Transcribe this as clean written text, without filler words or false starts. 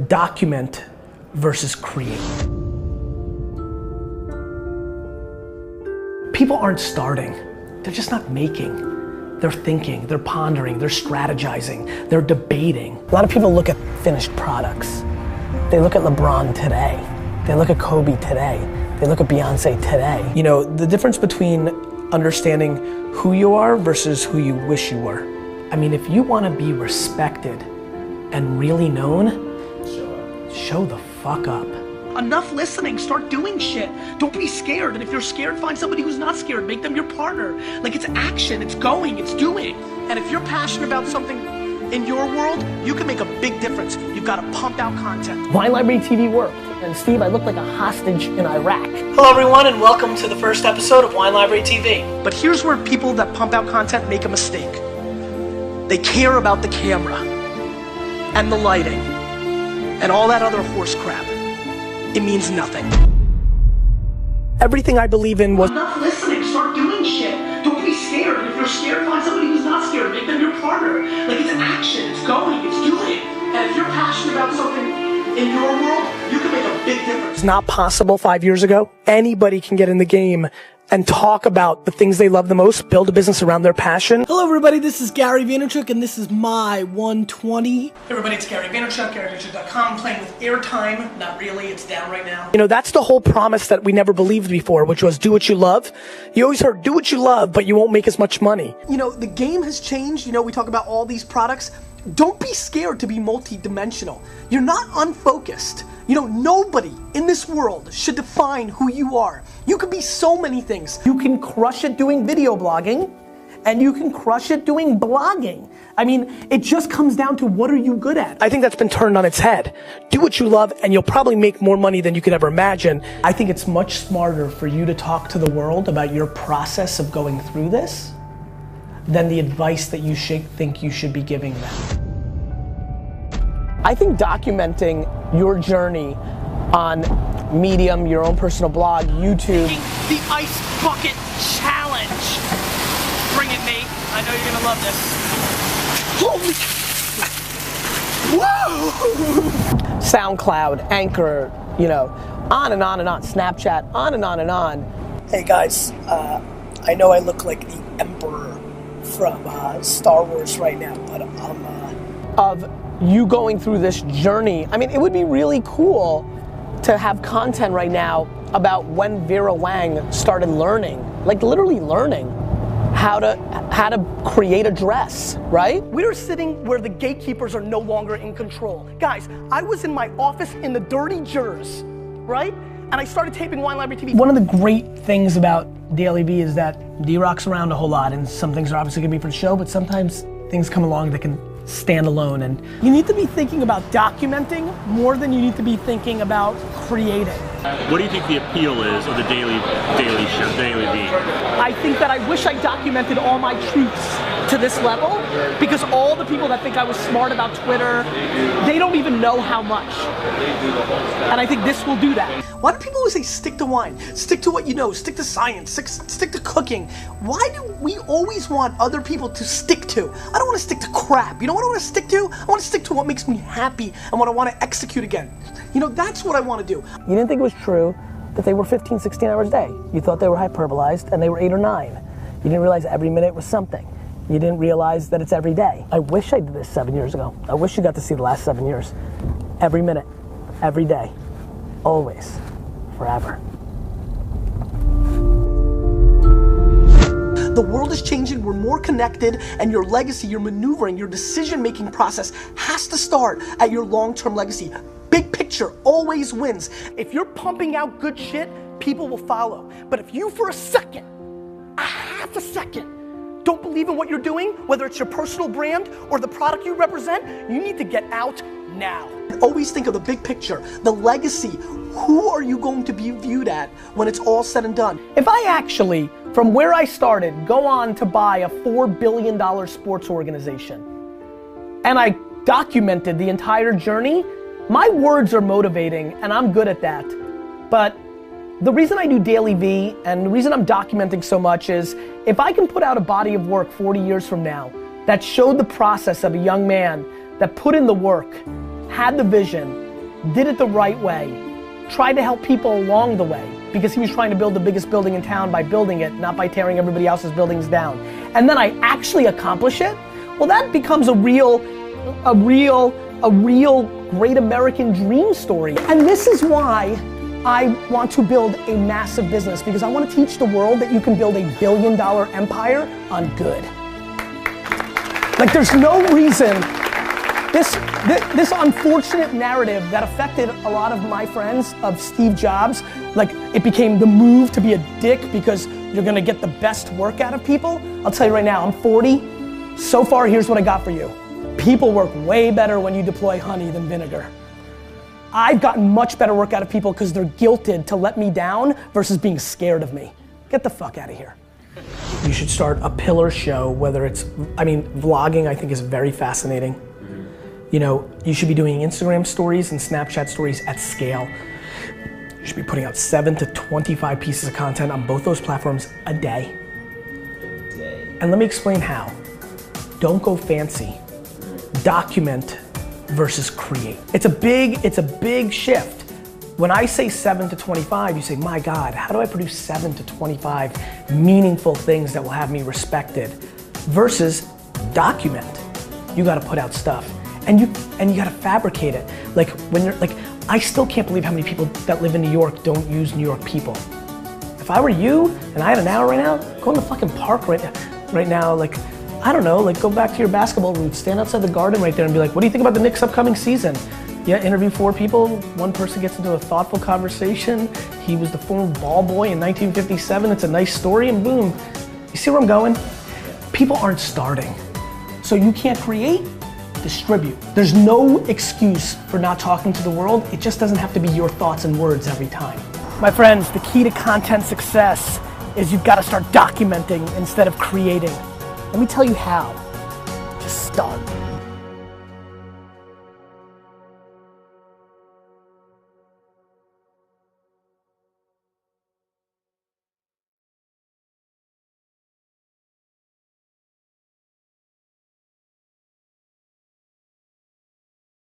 Document versus create. People aren't starting, they're just not making. They're thinking, they're pondering, they're strategizing, they're debating. A lot of people look at finished products. They look at LeBron today. They look at Kobe today. They look at Beyonce today. You know, the difference between understanding who you are versus who you wish you were. I mean, if you want to be respected and really known, show the fuck up. Enough listening, start doing shit. Don't be scared, and if you're scared, find somebody who's not scared. Make them your partner. Like, it's action, it's going, it's doing. And if you're passionate about something in your world, you can make a big difference. You've got to pump out content. Wine Library TV worked. And Steve, I look like a hostage in Iraq. Hello everyone, and welcome to the first episode of Wine Library TV. But here's where people that pump out content make a mistake. They care about the camera, and the lighting, and all that other horse crap. It means nothing. Everything I believe in was enough listening, start doing shit. Don't be scared. And if you're scared, find somebody who's not scared. Make them your partner. Like, it's action, it's going, it's doing. And if you're passionate about something in your world, you can make a big difference. It's not possible 5 years ago. Anybody can get in the game and talk about the things they love the most, build a business around their passion. Hello everybody, this is Gary Vaynerchuk, and this is my 120. Hey everybody, it's Gary Vaynerchuk, GaryVaynerchuk.com. I'm playing with airtime. Not really, it's down right now. You know, that's the whole promise that we never believed before, which was do what you love. You always heard do what you love, but you won't make as much money. You know, the game has changed. You know, we talk about all these products. Don't be scared to be multi-dimensional. You're not unfocused. You know, nobody in this world should define who you are. You can be so many things. You can crush it doing video blogging, and you can crush it doing blogging. I mean, it just comes down to what are you good at? I think that's been turned on its head. Do what you love, and you'll probably make more money than you could ever imagine. I think it's much smarter for you to talk to the world about your process of going through this than the advice that you think you should be giving them. I think documenting your journey on Medium, your own personal blog, YouTube. The Ice Bucket Challenge. Bring it, mate. I know you're gonna love this. Holy, whoa! SoundCloud, Anchor, you know, on and on and on. Snapchat, on and on and on. Hey guys, I know I look like the Emperor from Star Wars right now, but of you going through this journey. I mean, it would be really cool to have content right now about when Vera Wang started learning, like literally learning how to create a dress, right? We're sitting where the gatekeepers are no longer in control. Guys, I was in my office in the dirty jers, right? And I started taping Wine Library TV. One of the great things about DailyVee is that D-Rock's around a whole lot, and some things are obviously gonna be for the show, but sometimes things come along that can stand alone, and you need to be thinking about documenting more than you need to be thinking about creating. What do you think the appeal is of the daily show, DailyVee? I think that I wish I documented all my truths to this level, because all the people that think I was smart about Twitter, they don't even know how much. And I think this will do that. Why do people always say stick to wine? Stick to what you know, stick to science, stick to cooking. Why do we always want other people to stick to? I don't want to stick to crap. You know what I want to stick to? I want to stick to what makes me happy and what I want to execute again. You know, that's what I want to do. You didn't think it was true that they were 15, 16 hours a day. You thought they were hyperbolized and they were 8 or 9. You didn't realize every minute was something. You didn't realize that it's every day. I wish I did this 7 years ago. I wish you got to see the last 7 years. Every minute, every day, always, forever. The world is changing, we're more connected, and your legacy, your maneuvering, your decision-making process has to start at your long-term legacy. Big picture always wins. If you're pumping out good shit, people will follow. But if you for a second, a half a second, don't believe in what you're doing, whether it's your personal brand or the product you represent, you need to get out now. Always think of the big picture, the legacy. Who are you going to be viewed at when it's all said and done? If I actually, from where I started, go on to buy a $4 billion sports organization, and I documented the entire journey, my words are motivating, and I'm good at that. But the reason I do DailyVee and the reason I'm documenting so much is if I can put out a body of work 40 years from now that showed the process of a young man that put in the work, had the vision, did it the right way, tried to help people along the way, because he was trying to build the biggest building in town by building it, not by tearing everybody else's buildings down. And then I actually accomplish it, well, that becomes a real great American dream story. And this is why I want to build a massive business, because I want to teach the world that you can build $1 billion empire on good. Like, there's no reason this unfortunate narrative that affected a lot of my friends of Steve Jobs, like it became the move to be a dick because you're gonna get the best work out of people. I'll tell you right now, I'm 40. So far, here's what I got for you. People work way better when you deploy honey than vinegar. I've gotten much better work out of people because they're guilted to let me down versus being scared of me. Get the fuck out of here. You should start a pillar show, whether it's, vlogging I think is very fascinating. You know, you should be doing Instagram stories and Snapchat stories at scale. You should be putting out 7 to 25 pieces of content on both those platforms a day. And let me explain how. Don't go fancy. Document versus create. It's a big shift. When I say 7 to 25, you say, my God, how do I produce 7 to 25 meaningful things that will have me respected? Versus document. You gotta put out stuff. And you gotta fabricate it. Like when you're like, I still can't believe how many people that live in New York don't use New York people. If I were you and I had an hour right now, go in the fucking park right now, like, I don't know, like go back to your basketball roots, stand outside the garden right there and be like, what do you think about the Knicks upcoming season? Yeah, interview 4 people, one person gets into a thoughtful conversation. He was the former ball boy in 1957, it's a nice story, and boom. You see where I'm going? People aren't starting. So you can't create, distribute. There's no excuse for not talking to the world. It just doesn't have to be your thoughts and words every time. My friends, the key to content success is you've got to start documenting instead of creating. Let me tell you how. Just start.